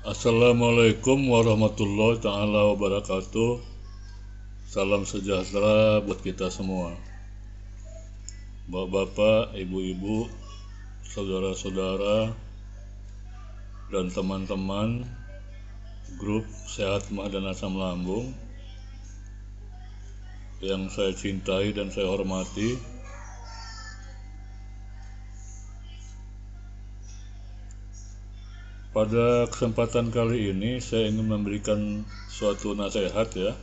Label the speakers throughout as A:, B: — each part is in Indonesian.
A: Assalamualaikum warahmatullahi ta'ala wabarakatuh. Salam sejahtera buat kita semua, bapak-bapak, ibu-ibu, saudara-saudara, dan teman-teman grup Sehat Mah dan Asam Lambung yang saya cintai dan saya hormati. Pada kesempatan kali ini saya ingin memberikan suatu nasihat ya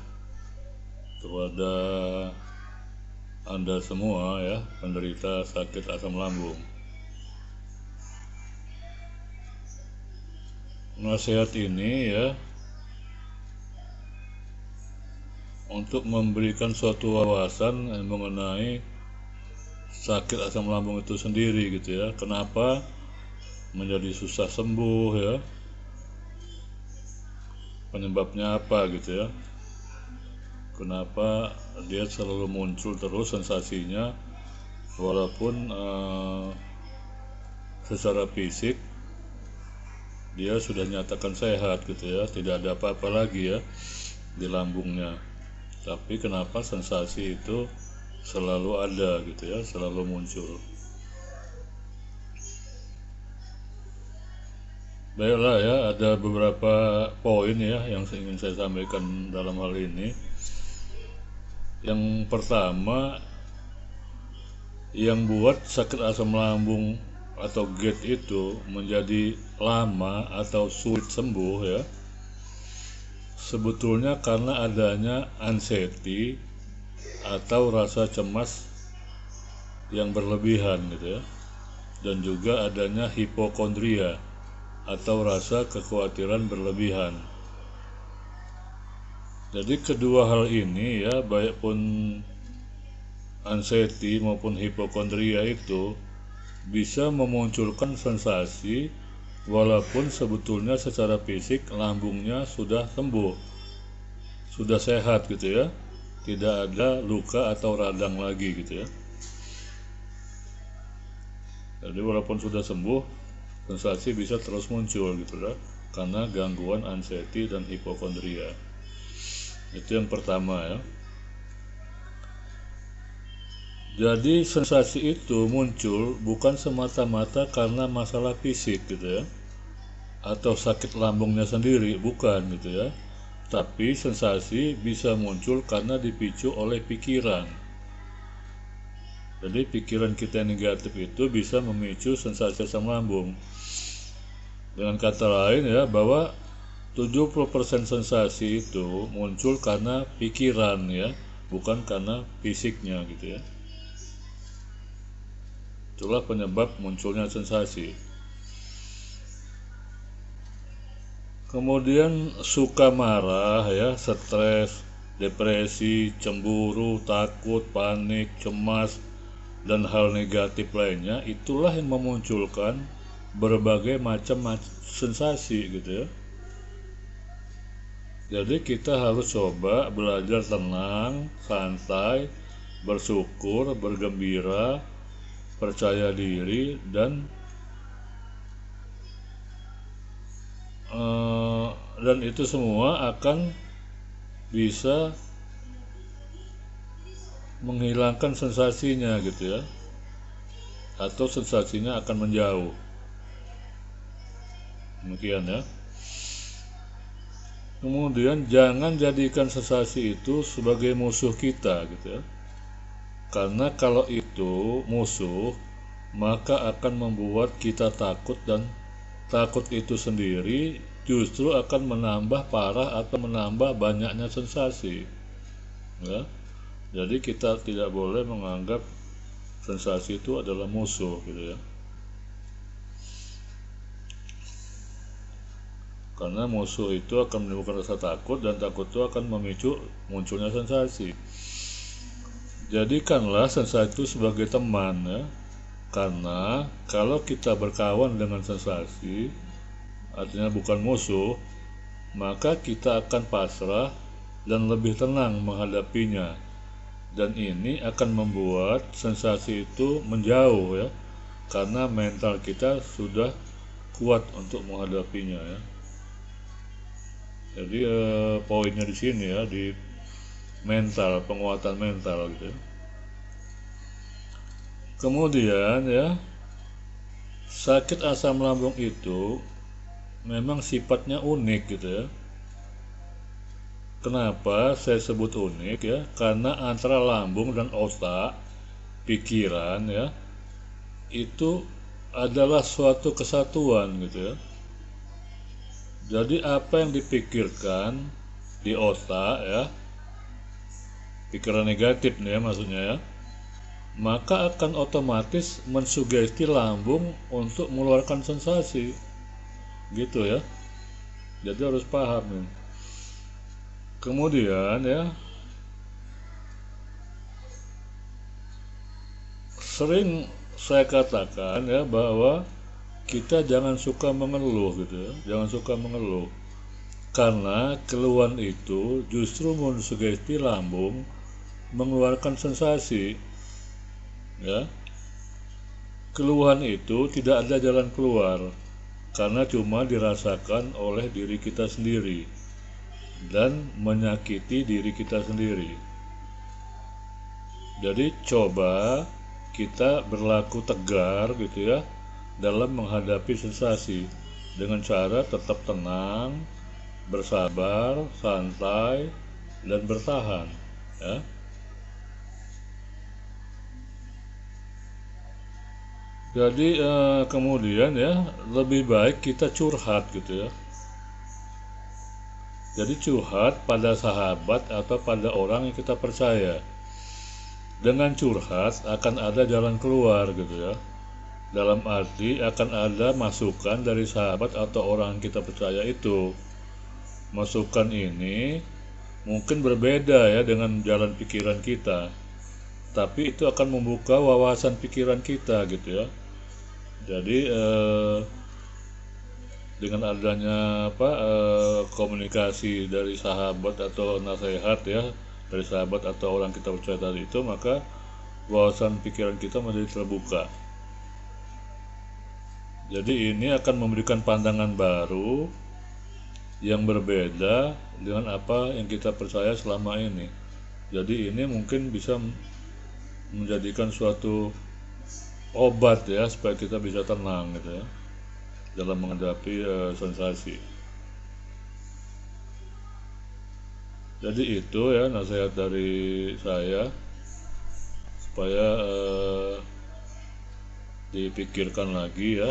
A: kepada Anda semua ya, penderita sakit asam lambung. Nasihat ini ya untuk memberikan suatu wawasan mengenai sakit asam lambung itu sendiri gitu ya. Kenapa menjadi susah sembuh ya, penyebabnya apa gitu ya, kenapa dia selalu muncul terus sensasinya walaupun secara fisik dia sudah nyatakan sehat gitu ya, tidak ada apa-apa lagi ya di lambungnya, tapi kenapa sensasi itu selalu ada gitu ya, selalu muncul. Baiklah ya, ada beberapa poin ya yang ingin saya sampaikan dalam hal ini. Yang pertama, yang buat sakit asam lambung atau GERD itu menjadi lama atau sulit sembuh ya, sebetulnya karena adanya anxiety atau rasa cemas yang berlebihan gitu ya, dan juga adanya hipokondria atau rasa kekhawatiran berlebihan. Jadi kedua hal ini ya, baik pun anxiety maupun hipokondria itu bisa memunculkan sensasi walaupun sebetulnya secara fisik lambungnya sudah sembuh, sudah sehat gitu ya, tidak ada luka atau radang lagi gitu ya. Jadi walaupun sudah sembuh, sensasi bisa terus muncul gitu lah, karena gangguan anxiety dan hipokondria. Itu yang pertama ya. Jadi sensasi itu muncul bukan semata-mata karena masalah fisik gitu ya, atau sakit lambungnya sendiri, bukan gitu ya. Tapi sensasi bisa muncul karena dipicu oleh pikiran. Jadi pikiran kita yang negatif itu bisa memicu sensasi asam lambung. Dengan kata lain ya, bahwa 70% sensasi itu muncul karena pikiran ya, bukan karena fisiknya gitu ya. Itulah penyebab munculnya sensasi. Kemudian suka marah ya, stres, depresi, cemburu, takut, panik, cemas, dan hal negatif lainnya, itulah yang memunculkan berbagai macam sensasi gitu ya. Jadi kita harus coba belajar tenang, santai, bersyukur, bergembira, percaya diri, dan itu semua akan bisa menghilangkan sensasinya gitu ya, atau sensasinya akan menjauh. Demikian ya. Kemudian jangan jadikan sensasi itu sebagai musuh kita gitu ya. Karena kalau itu musuh, maka akan membuat kita takut, dan takut itu sendiri justru akan menambah parah atau menambah banyaknya sensasi ya. Jadi kita tidak boleh menganggap sensasi itu adalah musuh gitu ya. Karena musuh itu akan menimbulkan rasa takut, dan takut itu akan memicu munculnya sensasi. Jadikanlah sensasi itu sebagai teman ya. Karena kalau kita berkawan dengan sensasi, artinya bukan musuh, maka kita akan pasrah dan lebih tenang menghadapinya. Dan ini akan membuat sensasi itu menjauh ya, karena mental kita sudah kuat untuk menghadapinya ya. Jadi poinnya di sini ya, di mental, penguatan mental gitu ya. Kemudian ya, sakit asam lambung itu memang sifatnya unik gitu ya. Kenapa saya sebut unik ya? Karena antara lambung dan otak, pikiran ya, itu adalah suatu kesatuan gitu ya. Jadi apa yang dipikirkan di otak ya, pikiran negatif nih ya maksudnya ya, maka akan otomatis mensugesti lambung untuk mengeluarkan sensasi gitu ya. Jadi harus paham nih. Kemudian ya, sering saya katakan ya bahwa kita jangan suka mengeluh gitu ya, jangan suka mengeluh, karena keluhan itu justru mensugesti lambung mengeluarkan sensasi ya. Keluhan itu tidak ada jalan keluar karena cuma dirasakan oleh diri kita sendiri dan menyakiti diri kita sendiri. Jadi coba kita berlaku tegar gitu ya dalam menghadapi sensasi dengan cara tetap tenang, bersabar, santai, dan bertahan ya. Jadi kemudian ya, lebih baik kita curhat gitu ya. Jadi curhat pada sahabat atau pada orang yang kita percaya. Dengan curhat akan ada jalan keluar gitu ya. Dalam arti akan ada masukan dari sahabat atau orang yang kita percaya itu. Masukan ini mungkin berbeda ya dengan jalan pikiran kita, tapi itu akan membuka wawasan pikiran kita gitu ya. Jadi dengan adanya komunikasi dari sahabat atau nasihat ya dari sahabat atau orang kita percaya tadi itu, maka wawasan pikiran kita menjadi terbuka. Jadi ini akan memberikan pandangan baru yang berbeda dengan apa yang kita percaya selama ini. Jadi ini mungkin bisa menjadikan suatu obat ya supaya kita bisa tenang gitu ya dalam menghadapi sensasi. Jadi itu ya nasihat dari saya supaya dipikirkan lagi ya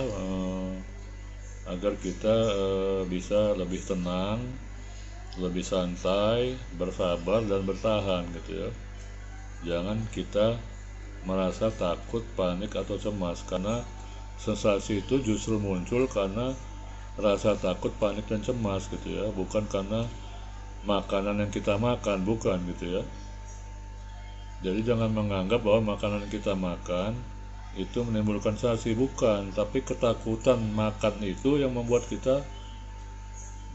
A: agar kita bisa lebih tenang, lebih santai, bersabar dan bertahan gitu ya. Jangan kita merasa takut, panik atau cemas, karena sensasi itu justru muncul karena rasa takut, panik dan cemas gitu ya, bukan karena makanan yang kita makan, bukan gitu ya. Jadi jangan menganggap bahwa makanan yang kita makan itu menimbulkan sensasi, bukan, tapi ketakutan makan itu yang membuat kita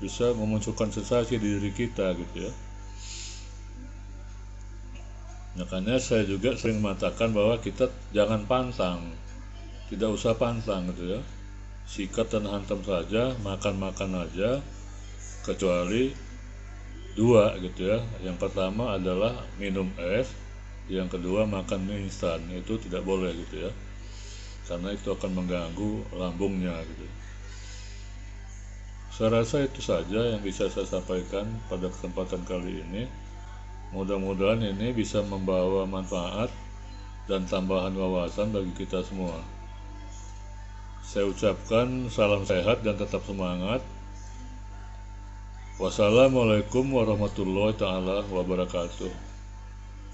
A: bisa memunculkan sensasi di diri kita gitu ya. Makanya saya juga sering mengatakan bahwa kita jangan pantang, tidak usah pantang gitu ya, sikat dan hantam saja, makan-makan aja, kecuali dua gitu ya. Yang pertama adalah minum es, yang kedua makan mie instan, itu tidak boleh gitu ya, karena itu akan mengganggu lambungnya gitu. Saya rasa itu saja yang bisa saya sampaikan pada kesempatan kali ini. Mudah-mudahan ini bisa membawa manfaat dan tambahan wawasan bagi kita semua. Saya ucapkan salam sehat dan tetap semangat. Wassalamualaikum warahmatullahi wabarakatuh.